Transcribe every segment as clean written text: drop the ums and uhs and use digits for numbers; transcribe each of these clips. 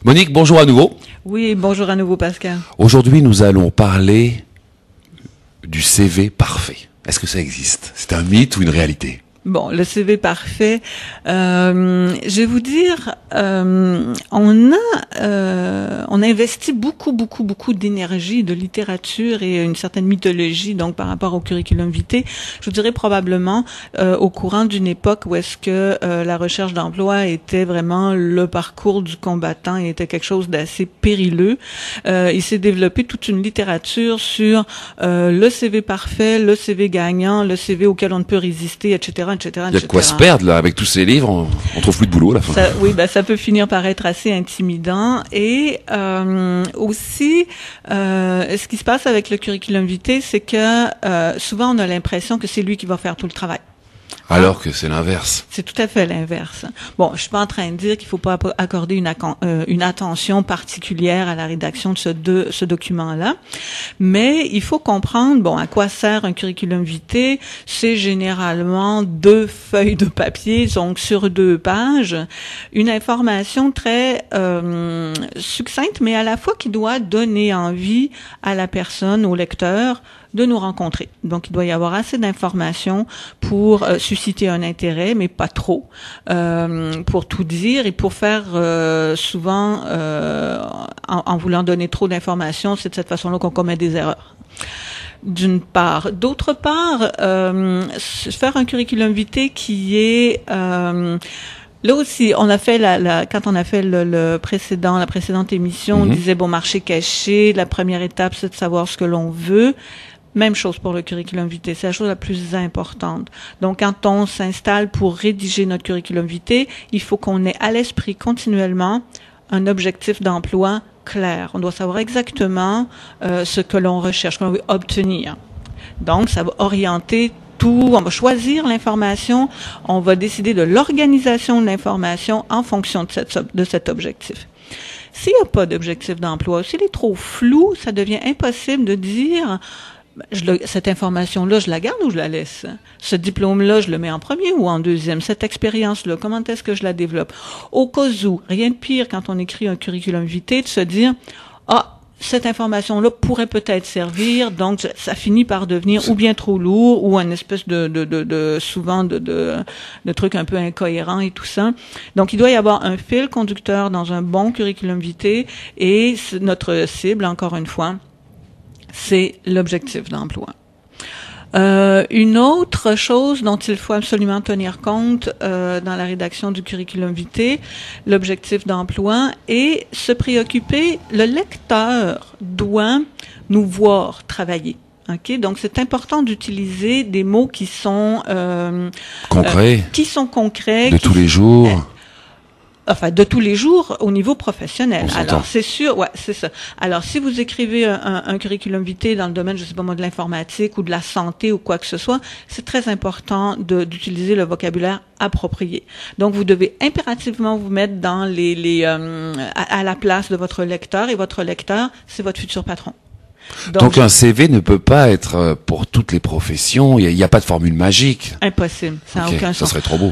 Monique, bonjour à nouveau. Oui, bonjour à nouveau Pascal. Aujourd'hui, nous allons parler du CV parfait. Est-ce que ça existe? C'est un mythe ou une réalité? Bon, le CV parfait, je vais vous dire, on a investi beaucoup d'énergie, de littérature et une certaine mythologie donc par rapport au curriculum vitae. Je vous dirais probablement au courant d'une époque où est-ce que la recherche d'emploi était vraiment le parcours du combattant et était quelque chose d'assez périlleux. Il s'est développé toute une littérature sur le CV parfait, le CV gagnant, le CV auquel on ne peut résister, etc. Il y a de quoi se perdre là, avec tous ces livres, on trouve plus de boulot à la fin. Oui, ça peut finir par être assez intimidant. Et aussi, ce qui se passe avec le curriculum vitae, c'est que souvent on a l'impression que c'est lui qui va faire tout le travail. Alors que c'est l'inverse. C'est tout à fait l'inverse. Bon, je suis pas en train de dire qu'il faut pas accorder une attention particulière à la rédaction de ce document-là, mais il faut comprendre, bon, à quoi sert un curriculum vitae. C'est généralement 2 feuilles de papier, donc sur 2 pages, une information très succincte, mais à la fois qui doit donner envie à la personne, au lecteur, de nous rencontrer. Donc, il doit y avoir assez d'informations pour susciter un intérêt, mais pas trop, pour tout dire et pour faire souvent, en voulant donner trop d'informations, c'est de cette façon-là qu'on commet des erreurs. D'une part. D'autre part, faire un curriculum vitae qui est... là aussi, on a fait quand on a fait la précédente émission, on disait bon, marché caché, la première étape, c'est de savoir ce que l'on veut. Même chose pour le curriculum vitae, c'est la chose la plus importante. Donc, quand on s'installe pour rédiger notre curriculum vitae, il faut qu'on ait à l'esprit continuellement un objectif d'emploi clair. On doit savoir exactement ce que l'on recherche, ce qu'on veut obtenir. Donc, ça va orienter tout, on va choisir l'information, on va décider de l'organisation de l'information en fonction de cet objectif. S'il n'y a pas d'objectif d'emploi, s'il est trop flou, ça devient impossible de dire cette information-là, je la garde ou je la laisse? Ce diplôme-là, je le mets en premier ou en deuxième? Cette expérience-là, comment est-ce que je la développe? Au cas où, rien de pire quand on écrit un curriculum vitae, de se dire, cette information-là pourrait peut-être servir, donc ça finit par devenir ou bien trop lourd ou un espèce souvent de trucs un peu incohérents et tout ça. Donc, il doit y avoir un fil conducteur dans un bon curriculum vitae et notre cible, encore une fois, c'est l'objectif d'emploi. Une autre chose dont il faut absolument tenir compte dans la rédaction du curriculum vitae, l'objectif d'emploi, et se préoccuper, le lecteur doit nous voir travailler. Okay? Donc, c'est important d'utiliser des mots qui sont concrets, de tous les jours. Enfin, de tous les jours au niveau professionnel. Alors, c'est sûr, ouais, c'est ça. Alors, si vous écrivez un curriculum vitae dans le domaine, je sais pas moi, de l'informatique ou de la santé ou quoi que ce soit, c'est très important d'utiliser le vocabulaire approprié. Donc, vous devez impérativement vous mettre dans à la place de votre lecteur, et votre lecteur, c'est votre futur patron. Donc un CV ne peut pas être pour toutes les professions, il n'y a pas de formule magique. Impossible, ça n'a aucun sens. Ça serait trop beau.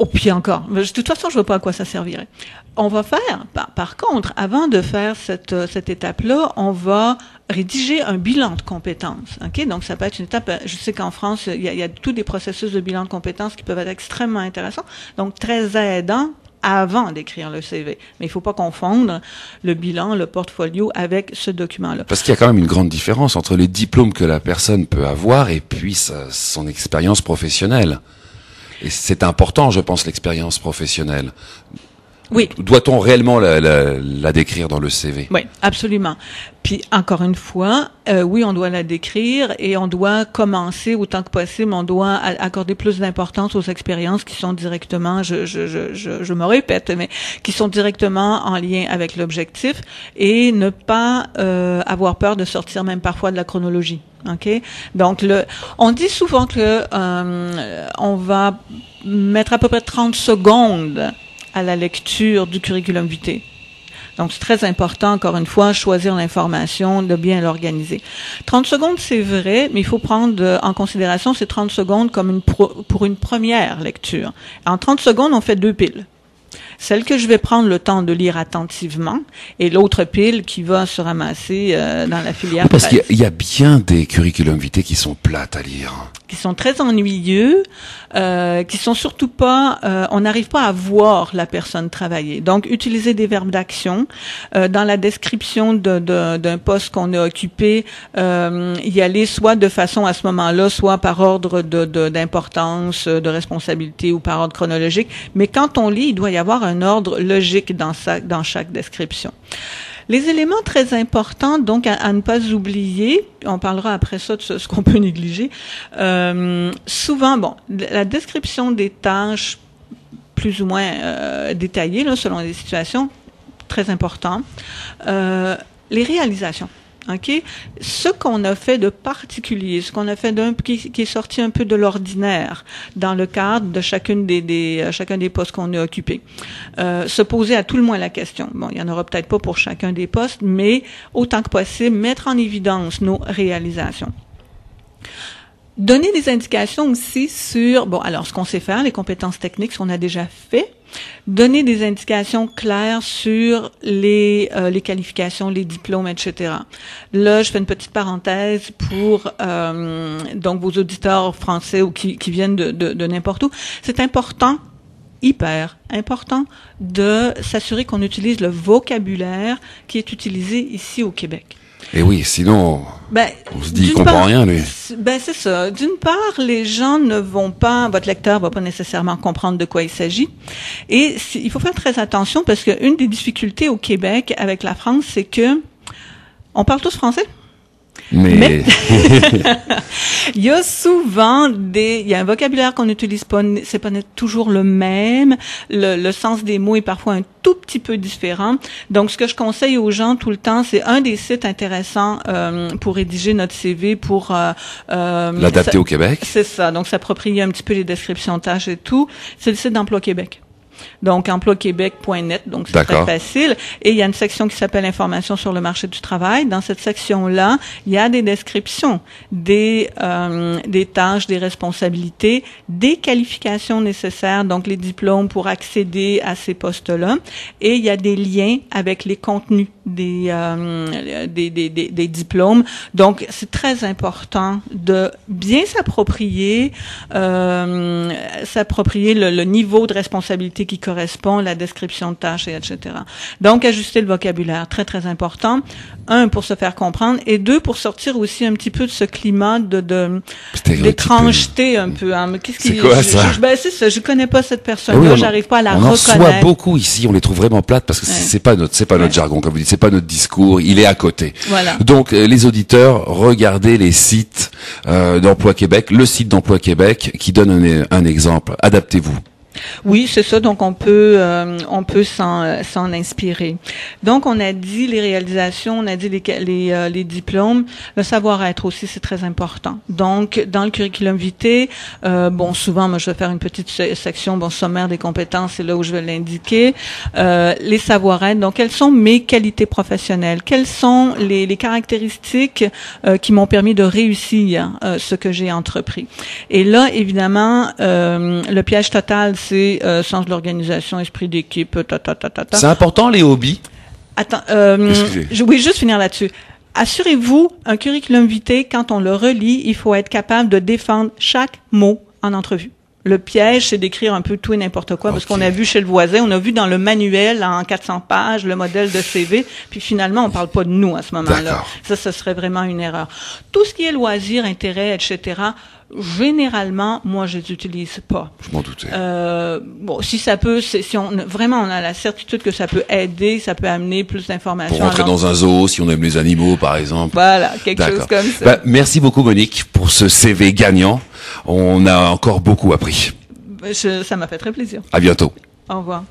Oh, puis encore. De toute façon, je ne vois pas à quoi ça servirait. On va faire, par contre, avant de faire cette étape-là, on va rédiger un bilan de compétences. Ok, donc ça peut être une étape. Je sais qu'en France, il y a tous des processus de bilan de compétences qui peuvent être extrêmement intéressants, donc très aidants avant d'écrire le CV. Mais il ne faut pas confondre le bilan, le portfolio avec ce document-là. Parce qu'il y a quand même une grande différence entre les diplômes que la personne peut avoir et puis son expérience professionnelle. Et c'est important, je pense, l'expérience professionnelle. Oui. Doit-on réellement la décrire dans le CV? Oui, absolument. Puis, encore une fois, oui, on doit la décrire et on doit commencer autant que possible, on doit accorder plus d'importance aux expériences qui sont directement, je me répète, mais qui sont directement en lien avec l'objectif et ne pas avoir peur de sortir même parfois de la chronologie. OK? Donc, on dit souvent que on va mettre à peu près 30 secondes à la lecture du curriculum vitae. Donc, c'est très important, encore une fois, choisir l'information, de bien l'organiser. 30 secondes, c'est vrai, mais il faut prendre en considération ces 30 secondes comme pour une première lecture. En 30 secondes, on fait 2 piles. celle que je vais prendre le temps de lire attentivement, et l'autre pile qui va se ramasser dans la filière parce presse. qu'il y a bien des curriculum vitae qui sont plates à lire. Qui sont très ennuyeux, qui sont surtout pas, on n'arrive pas à voir la personne travailler. Donc, utiliser des verbes d'action dans la description d'un poste qu'on a occupé, y aller soit de façon à ce moment-là, soit par ordre d'importance, de responsabilité ou par ordre chronologique. Mais quand on lit, il doit y avoir un ordre logique dans chaque description. Les éléments très importants, donc, à ne pas oublier, on parlera après ça de ce qu'on peut négliger, souvent, bon, la description des tâches plus ou moins détaillées, là, selon les situations, très important. Les réalisations. OK? Ce qu'on a fait de particulier, ce qu'on a fait qui est sorti un peu de l'ordinaire dans le cadre de chacun des postes qu'on a occupés. Se poser à tout le moins la question. Bon, il y en aura peut-être pas pour chacun des postes, mais autant que possible, mettre en évidence nos réalisations. Donner des indications aussi sur, bon, alors ce qu'on sait faire, les compétences techniques, ce qu'on a déjà fait. Donner des indications claires sur les qualifications, les diplômes, etc. Là, je fais une petite parenthèse pour donc vos auditeurs français ou qui viennent de n'importe où. C'est important, hyper important, de s'assurer qu'on utilise le vocabulaire qui est utilisé ici au Québec. Et oui, sinon, on se dit qu'il comprend rien, lui. C'est ça. D'une part, les gens ne vont pas, votre lecteur va pas nécessairement comprendre de quoi il s'agit. Et il faut faire très attention parce qu'une des difficultés au Québec avec la France, c'est que on parle tous français. Mais il y a souvent il y a un vocabulaire qu'on n'utilise pas, c'est pas toujours le même, le sens des mots est parfois un tout petit peu différent. Donc, ce que je conseille aux gens tout le temps, c'est un des sites intéressants pour rédiger notre CV, pour l'adapter au Québec. C'est ça. Donc, s'approprier un petit peu les descriptions de tâches et tout. C'est le site d'Emploi Québec. Donc, emploiquebec.net, donc c'est très facile. Et il y a une section qui s'appelle Informations sur le marché du travail. Dans cette section-là, il y a des descriptions des tâches, des responsabilités, des qualifications nécessaires, donc les diplômes pour accéder à ces postes-là. Et il y a des liens avec les contenus des diplômes. Donc, c'est très important de bien s'approprier le niveau de responsabilité qui correspond, la description de tâches, et etc. Donc, ajuster le vocabulaire, très, très important. Un, pour se faire comprendre, et deux, pour sortir aussi un petit peu de ce climat d'étrangeté un peu. Hein. C'est quoi ça? C'est ça, je connais pas cette personne-là, j'arrive pas à la reconnaître. On en reçoit beaucoup ici, on les trouve vraiment plates parce que c'est pas notre jargon, comme vous dites, c'est pas notre discours, il est à côté. Voilà. Donc, les auditeurs, regardez les sites d'Emploi Québec, le site d'Emploi Québec qui donne un exemple. Adaptez-vous. Oui, c'est ça. Donc, on peut s'en inspirer. Donc, on a dit les réalisations, on a dit les diplômes. Le savoir-être aussi, c'est très important. Donc, dans le curriculum vitae, souvent, moi, je vais faire une petite section, sommaire des compétences, c'est là où je vais l'indiquer. Les savoir-être. Donc, quelles sont mes qualités professionnelles? Quelles sont les caractéristiques qui m'ont permis de réussir ce que j'ai entrepris? Et là, évidemment, le piège total, c'est sens de l'organisation, esprit d'équipe, C'est important, les hobbies? Attends, je voulais juste finir là-dessus. Assurez-vous, un curriculum vitae, quand on le relit, il faut être capable de défendre chaque mot en entrevue. Le piège, c'est d'écrire un peu tout et n'importe quoi, parce qu'on a vu chez le voisin, on a vu dans le manuel en 400 pages le modèle de CV, puis finalement, on parle pas de nous à ce moment-là. Ça, ce serait vraiment une erreur. Tout ce qui est loisirs, intérêts, etc., généralement, moi, je les utilise pas. Je m'en doutais. Si ça peut, si on a la certitude que ça peut aider, ça peut amener plus d'informations. Pour rentrer dans un zoo, si on aime les animaux, par exemple. Voilà, quelque chose comme ça. Merci beaucoup, Monique, pour ce CV gagnant. On a encore beaucoup appris. Ça m'a fait très plaisir. À bientôt. Au revoir.